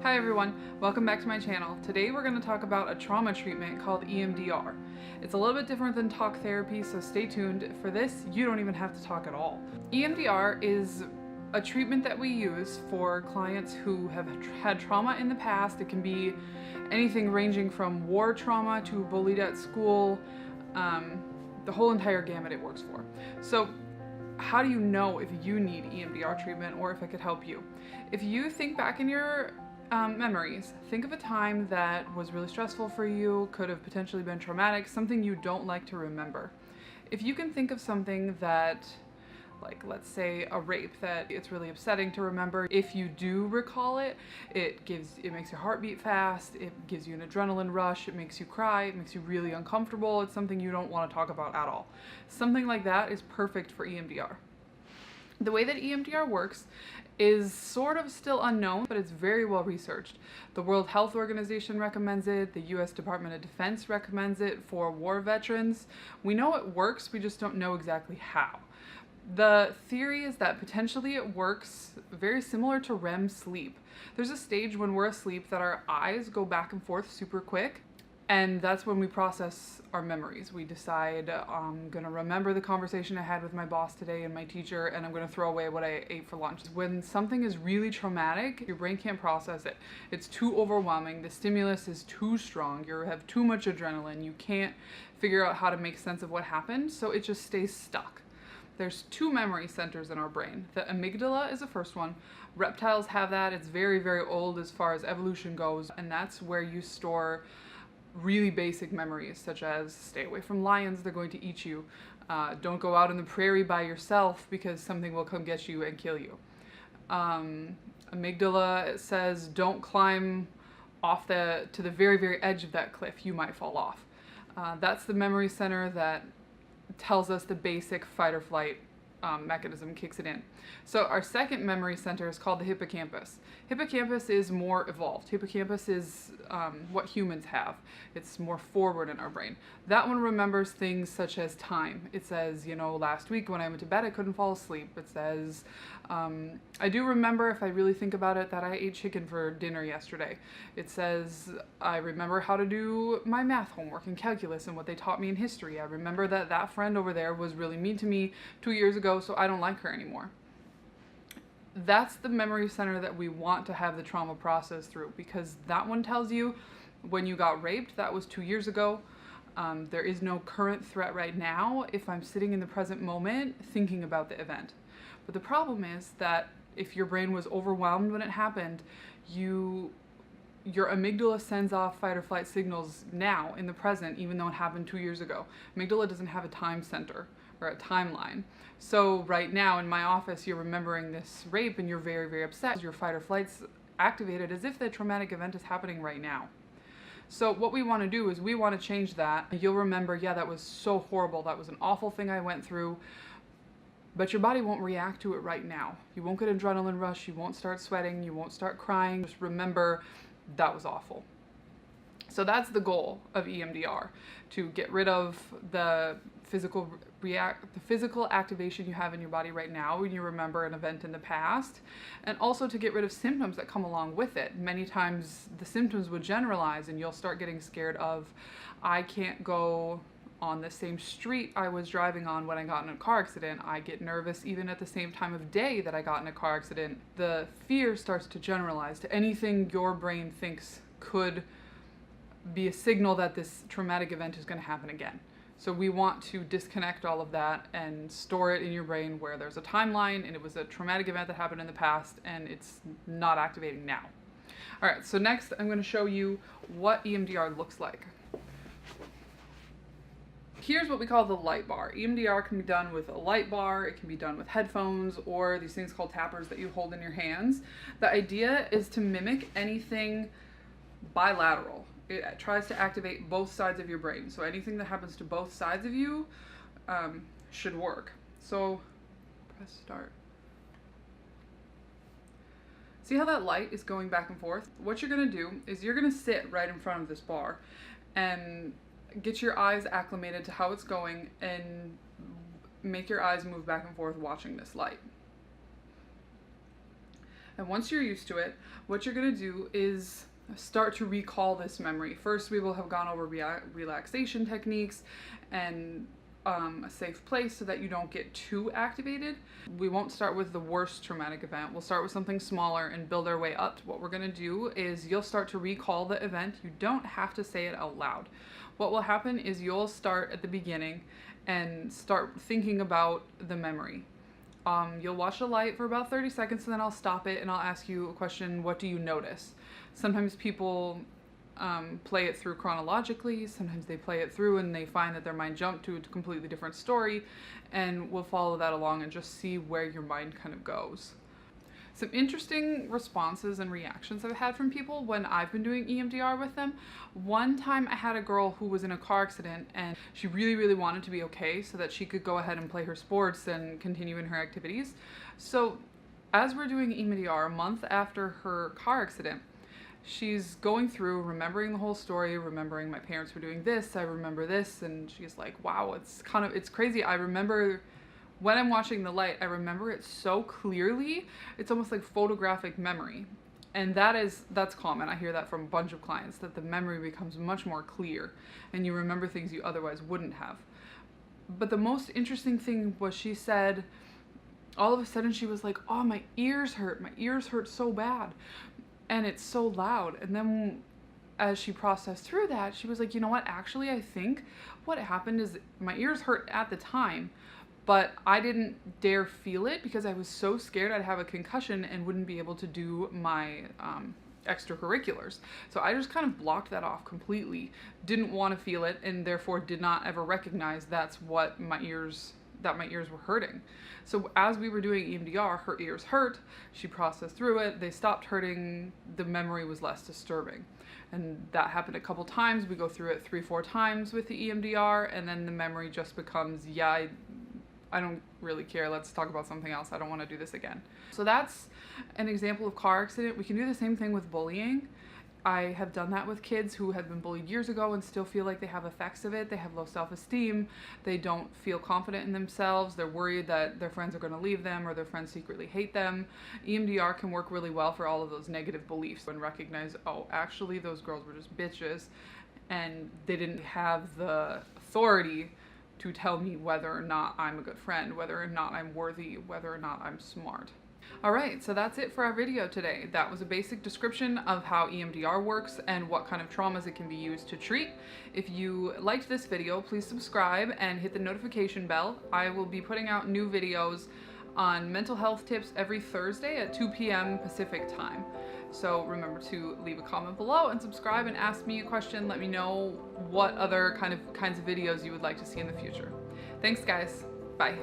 Hi everyone, welcome back to my channel. Today we're going to talk about a trauma treatment called EMDR. It's a little bit different than talk therapy, so stay tuned. For this, you don't even have to talk at all. EMDR is a treatment that we use for clients who have had trauma in the past. It can be anything ranging from war trauma to bullied at school, the whole entire gamut it works for. So how do you know if you need EMDR treatment or if I could help you? If you think back in your memories, think of a time that was really stressful for you, could have potentially been traumatic, something you don't like to remember. If you can think of something that, like let's say a rape, that it's really upsetting to remember, if you do recall it, it makes your heart beat fast, it gives you an adrenaline rush, it makes you cry, it makes you really uncomfortable, it's something you don't want to talk about at all. Something like that is perfect for EMDR. The way that EMDR works is sort of still unknown, but it's very well researched. The World Health Organization recommends it, the US Department of Defense recommends it for war veterans. We know it works, we just don't know exactly how. The theory is that potentially it works very similar to REM sleep. There's a stage when we're asleep that our eyes go back and forth super quick, and that's when we process our memories. We decide, I'm gonna remember the conversation I had with my boss today and my teacher, and I'm gonna throw away what I ate for lunch. When something is really traumatic, your brain can't process it. It's too overwhelming, the stimulus is too strong, you have too much adrenaline, you can't figure out how to make sense of what happened, so it just stays stuck. There's two memory centers in our brain. The amygdala is the first one. Reptiles have that, it's very, very old as far as evolution goes, and that's where you store really basic memories, such as stay away from lions, they're going to eat you. Don't go out in the prairie by yourself because something will come get you and kill you. Amygdala says don't climb off to the very, very edge of that cliff, you might fall off. That's the memory center that tells us the basic fight or flight mechanism kicks it in. So our second memory center is called the hippocampus. Hippocampus is more evolved. Hippocampus is what humans have. It's more forward in our brain. That one remembers things such as time. It says, you know, last week when I went to bed I couldn't fall asleep. It says, I do remember, if I really think about it, that I ate chicken for dinner yesterday. It says, I remember how to do my math homework and calculus and what they taught me in history. I remember that that friend over there was really mean to me 2 years ago, so I don't like her anymore. That's the memory center that we want to have the trauma process through, because that one tells you when you got raped, that was 2 years ago. There is no current threat right now if I'm sitting in the present moment thinking about the event. But the problem is that if your brain was overwhelmed when it happened, your amygdala sends off fight or flight signals now in the present, even though it happened 2 years ago. Amygdala doesn't have a time center or a timeline. So right now in my office, you're remembering this rape and you're very, very upset. Your fight or flight's activated as if the traumatic event is happening right now. So what we want to do is we want to change that. You'll remember, yeah, that was so horrible. That was an awful thing I went through. But your body won't react to it right now. You won't get an adrenaline rush. You won't start sweating. You won't start crying. Just remember that was awful. So that's the goal of EMDR, to get rid of the physical activation you have in your body right now when you remember an event in the past, and also to get rid of symptoms that come along with it. Many times the symptoms would generalize and you'll start getting scared of, I can't go on the same street I was driving on when I got in a car accident. I get nervous even at the same time of day that I got in a car accident. The fear starts to generalize to anything your brain thinks could be a signal that this traumatic event is going to happen again. So we want to disconnect all of that and store it in your brain where there's a timeline and it was a traumatic event that happened in the past and it's not activating now. All right, so next I'm going to show you what EMDR looks like. Here's what we call the light bar. EMDR can be done with a light bar, it can be done with headphones, or these things called tappers that you hold in your hands. The idea is to mimic anything bilateral. It tries to activate both sides of your brain. So anything that happens to both sides of you should work. So press start. See how that light is going back and forth? What you're gonna do is you're gonna sit right in front of this bar and get your eyes acclimated to how it's going and make your eyes move back and forth watching this light. And once you're used to it, what you're going to do is start to recall this memory. First, we will have gone over relaxation techniques and a safe place so that you don't get too activated. We won't start with the worst traumatic event. We'll start with something smaller and build our way up. What we're going to do is you'll start to recall the event. You don't have to say it out loud. What will happen is you'll start at the beginning and start thinking about the memory. You'll watch the light for about 30 seconds and then I'll stop it and I'll ask you a question. What do you notice? Sometimes people play it through chronologically. Sometimes they play it through and they find that their mind jumped to a completely different story, and we'll follow that along and just see where your mind kind of goes. Some interesting responses and reactions I've had from people when I've been doing EMDR with them. One time I had a girl who was in a car accident and she really, really wanted to be okay so that she could go ahead and play her sports and continue in her activities. So as we're doing EMDR a month after her car accident, she's going through, remembering the whole story, remembering my parents were doing this, I remember this, and she's like, wow, it's crazy. I remember when I'm watching the light, I remember it so clearly. It's almost like photographic memory. And that's common. I hear that from a bunch of clients, that the memory becomes much more clear and you remember things you otherwise wouldn't have. But the most interesting thing was she said, all of a sudden she was like, oh, my ears hurt. My ears hurt so bad. And it's so loud. And then as she processed through that, she was like, you know what? Actually, I think what happened is my ears hurt at the time, but I didn't dare feel it because I was so scared I'd have a concussion and wouldn't be able to do my extracurriculars. So I just kind of blocked that off completely, didn't want to feel it, and therefore did not ever recognize that my ears were hurting. So as we were doing EMDR, her ears hurt, she processed through it, they stopped hurting, the memory was less disturbing. And that happened a couple times. We go through it 3-4 times with the EMDR, and then the memory just becomes, yeah, I don't really care. Let's talk about something else. I don't want to do this again. So that's an example of car accident. We can do the same thing with bullying. I have done that with kids who have been bullied years ago and still feel like they have effects of it. They have low self-esteem. They don't feel confident in themselves. They're worried that their friends are going to leave them or their friends secretly hate them. EMDR can work really well for all of those negative beliefs and recognize, oh, actually those girls were just bitches and they didn't have the authority to tell me whether or not I'm a good friend, whether or not I'm worthy, whether or not I'm smart. All right, so that's it for our video today. That was a basic description of how EMDR works and what kind of traumas it can be used to treat. If you liked this video, please subscribe and hit the notification bell. I will be putting out new videos on mental health tips every Thursday at 2 p.m. Pacific time. So remember to leave a comment below and subscribe and ask me a question. Let me know what other kinds of videos you would like to see in the future. Thanks guys, bye.